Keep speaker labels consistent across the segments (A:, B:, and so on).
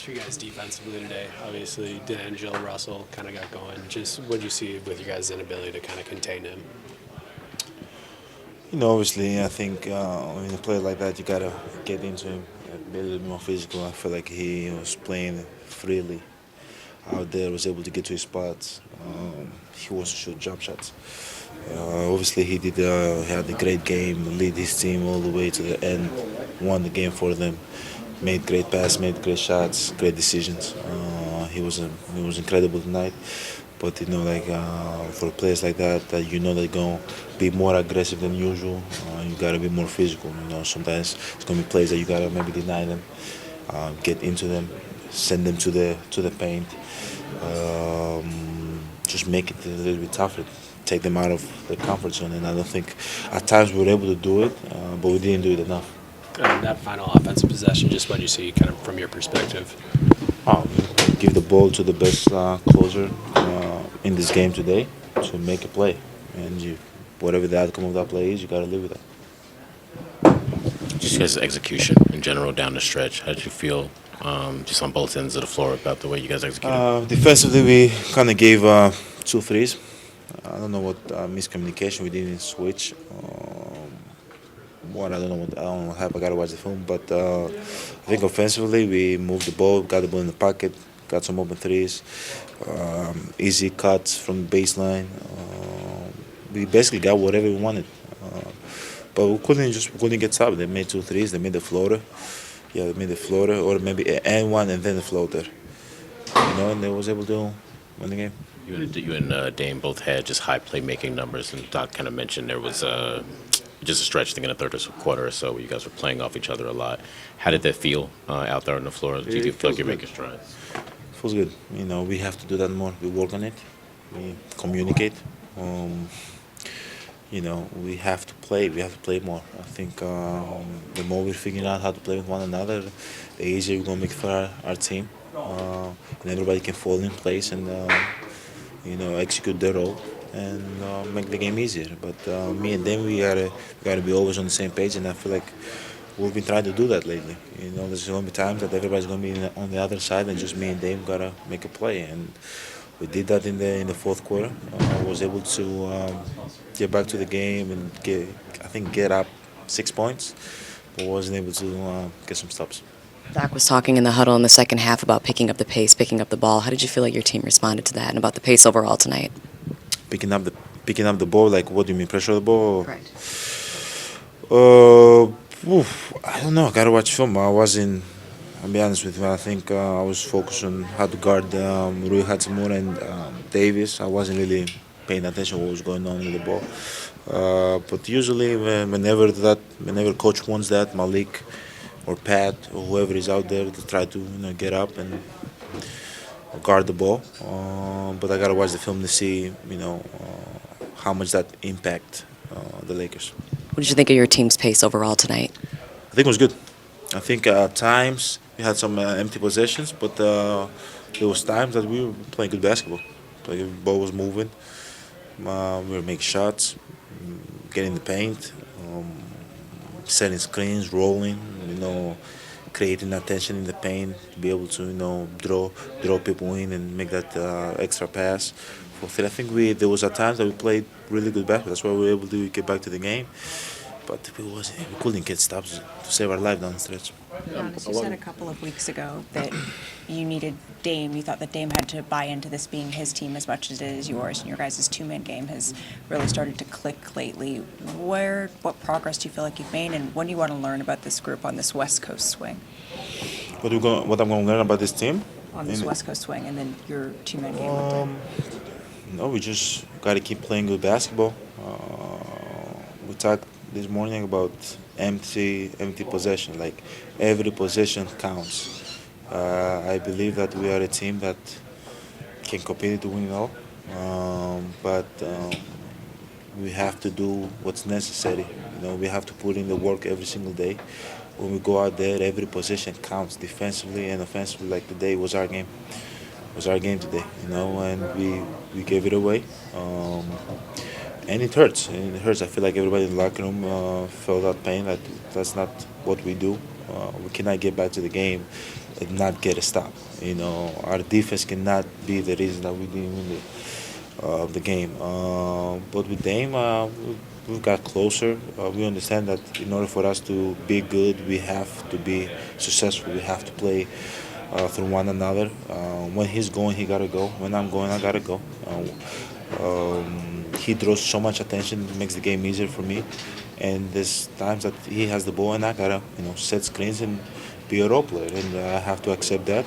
A: for you guys defensively today? Obviously, D'Angelo Russell kind of got going. Just what do you see with your guys' inability to kind of contain him?
B: Obviously, I think when you play like that, you gotta get into him, be a little more physical. I feel like he was playing freely out there, was able to get to his spots. He was to shoot jump shots. Obviously, he had a great game, lead his team all the way to the end, won the game for them, made great passes, made great shots, great decisions. He was incredible tonight. But for players like that, they're gonna be more aggressive than usual. You gotta be more physical. Sometimes it's gonna be plays that you gotta maybe deny them, get into them, send them to the paint. Just make it a little bit tougher, take them out of their comfort zone. And I don't think at times we were able to do it, but we didn't do it enough.
A: That final offensive possession, just what you see kind of from your perspective.
B: Um, Give the ball to the best closer in this game today to make a play, and whatever the outcome of that play is, you gotta live with that.
C: Just his execution in general down the stretch. How did you feel just on both ends of the floor about the way you guys executed?
B: Defensively, we kind of gave two threes. I don't know what miscommunication we didn't switch. I don't know what happened. I gotta watch the film, but I think offensively we moved the ball, got the ball in the pocket, got some open threes, easy cuts from the baseline. We basically got whatever we wanted, but we couldn't get stopped. They made two threes. They made the floater. Yeah, they made the floater, or maybe and one and then the floater. And they was able to win the game.
C: You and Dame both had just high playmaking numbers, and Doc kind of mentioned there was just a stretch, I think, in the third quarter or so, where you guys were playing off each other a lot. How did that feel out there on the floor? Do you feel like you're making strides?
B: Feels good. We have to do that more. We work on it. We communicate. We have to play. We have to play more. I think the more we're figuring out how to play with one another, the easier we're gonna make it for our team, and everybody can fall in place and execute their role and make the game easier. But me and them, we gotta be always on the same page, and I feel like we've been trying to do that lately. There's gonna be times that everybody's gonna be on the other side, and just me and them gotta make a play. And we did that in the fourth quarter. Was able to get back to the game and get up 6 points, but wasn't able to get some stops.
D: Doc was talking in the huddle in the second half about picking up the pace, picking up the ball. How did you feel like your team responded to that and about the pace overall tonight?
B: Picking up the ball, like what do you mean, pressure the ball?
D: Right.
B: I don't know. I gotta watch film. I'll be honest with you. I think I was focused on how to guard Rui Hachimura and Davis. I wasn't really paying attention to what was going on with the ball. But usually, whenever coach wants that, Malik or Pat or whoever is out there to try to get up and guard the ball. But I gotta watch the film to see how much that impact the Lakers.
D: What did you think of your team's pace overall tonight?
B: I think it was good. I think at times we had some empty possessions, but there was times that we were playing good basketball. Like the ball was moving, we were making shots, getting the paint, setting screens, rolling. Creating attention in the paint to be able to draw people in and make that extra pass. I think there was at times that we played really good basketball. That's why we were able to get back to the game. But we couldn't get stops to save our life down the stretch.
E: Giannis, you said a couple of weeks ago that you needed Dame. You thought that Dame had to buy into this being his team as much as it is yours, and your guys' two-man game has really started to click lately. What progress do you feel like you've made, and what do you want to learn about this group on this West Coast swing?
B: What I'm going to learn about this team?
E: On this West Coast swing, and then your two-man game.
B: No, we just got to keep playing good basketball. We talked this morning about empty possession. Like every possession counts. I believe that we are a team that can compete to win it all, but we have to do what's necessary. We have to put in the work every single day. When we go out there, every possession counts defensively and offensively. Like today was our game. It was our game today, and we gave it away. And it hurts. I feel like everybody in the locker room felt that pain. That's not what we do. We cannot get back to the game and not get a stop. Our defense cannot be the reason that we didn't win the game. But with Dame, we've got closer. We understand that in order for us to be good, we have to be successful. We have to play through one another. When he's going, he gotta go. When I'm going, I gotta go. He draws so much attention, it makes the game easier for me. And there's times that he has the ball, and I gotta, set screens and be a role player, and I have to accept that.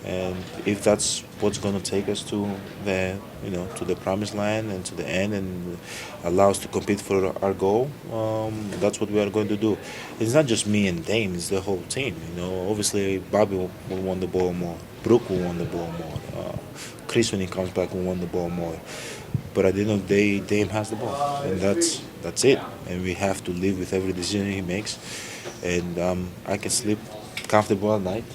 B: And if that's what's going to take us to the promised land and to the end, and allow us to compete for our goal, that's what we are going to do. It's not just me and Dame; it's the whole team. Obviously Bobby will want the ball more. Brooke will want the ball more. Chris, when he comes back, will want the ball more. But at the end of the day, Dame has the ball, and that's it. And we have to live with every decision he makes. And I can sleep comfortable at night.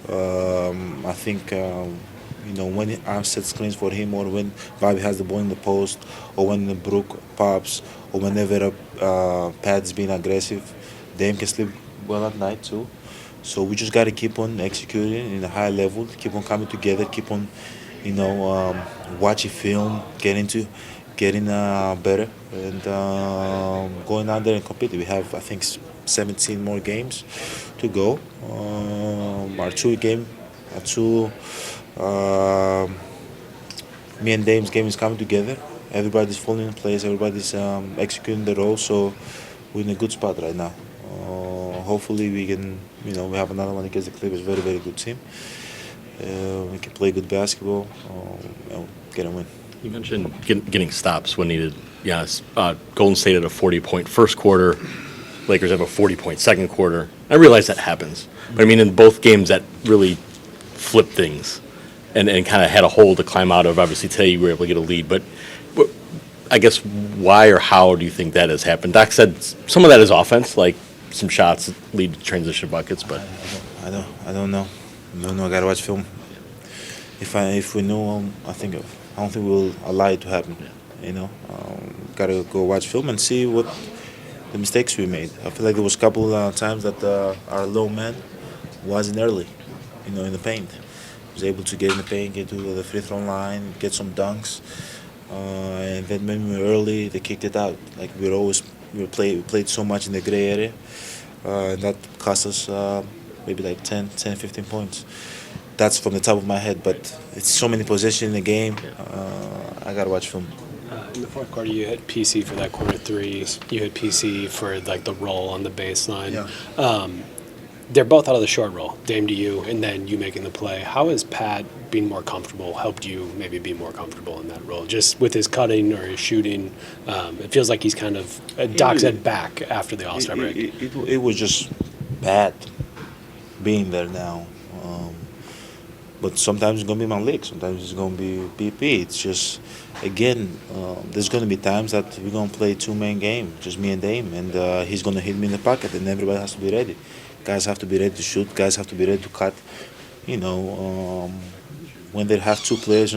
B: I think when I set screens for him, or when Bobby has the ball in the post, or when the Brook pops, or whenever Pat's being aggressive, Dame can sleep well at night too. So we just got to keep on executing in a high level, keep on coming together, keep on, watching film, getting better, and going out there and compete. We have, I think, 17 more games to go. Me and Dame's game is coming together. Everybody's falling in place. Everybody's executing the role. So we're in a good spot right now. Hopefully we can, we have another one against the Clippers. Very, very good team. We can play good basketball and get a win.
F: You mentioned getting stops when needed. Yes, Golden State had a 40-point first quarter. Lakers have a 40-point second quarter. I realize that happens, but I mean in both games that really flipped things, and kind of had a hole to climb out of. Obviously today you were able to get a lead, but I guess why or how do you think that has happened? Doc said some of that is offense, like some shots that lead to transition buckets, but
B: I don't know. I gotta watch film. If we knew, I don't think we'll allow it to happen. Gotta go watch film and see what the mistakes we made. I feel like there was a couple times that our low man wasn't early, in the paint. Was able to get in the paint, get to the free throw line, get some dunks, and then when we were early, they kicked it out. Like we played so much in the gray area, and that cost us maybe like 10, 15 points. That's from the top of my head, but it's so many possessions in the game. I gotta watch film.
A: In the fourth quarter, you hit PC for that corner three. You hit PC for like the roll on the baseline.
B: Yeah.
A: They're both out of the short roll, Dame to you, and then you making the play. How has Pat being more comfortable helped you maybe be more comfortable in that role? Just with his cutting or his shooting, it feels like he's kind of Doc said back after the All-Star break.
B: It was just bad being there now. But sometimes it's going to be my leg. Sometimes it's going to be BP. It's just, again, there's going to be times that we're going to play two-man game, just me and Dame, and he's going to hit me in the pocket, and everybody has to be ready. Guys have to be ready to shoot. Guys have to be ready to cut. When they have two players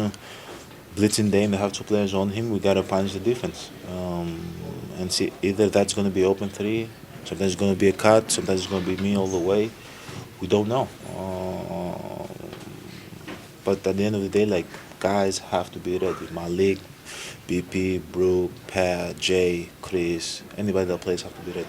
B: blitzing Dame, they have two players on him, we got to punish the defense. And see, either that's going to be open three, sometimes it's going to be a cut, sometimes it's going to be me all the way. We don't know. But at the end of the day, like, guys have to be ready. Malik, BP, Brooke, Pat, Jay, Chris, anybody that plays have to be ready.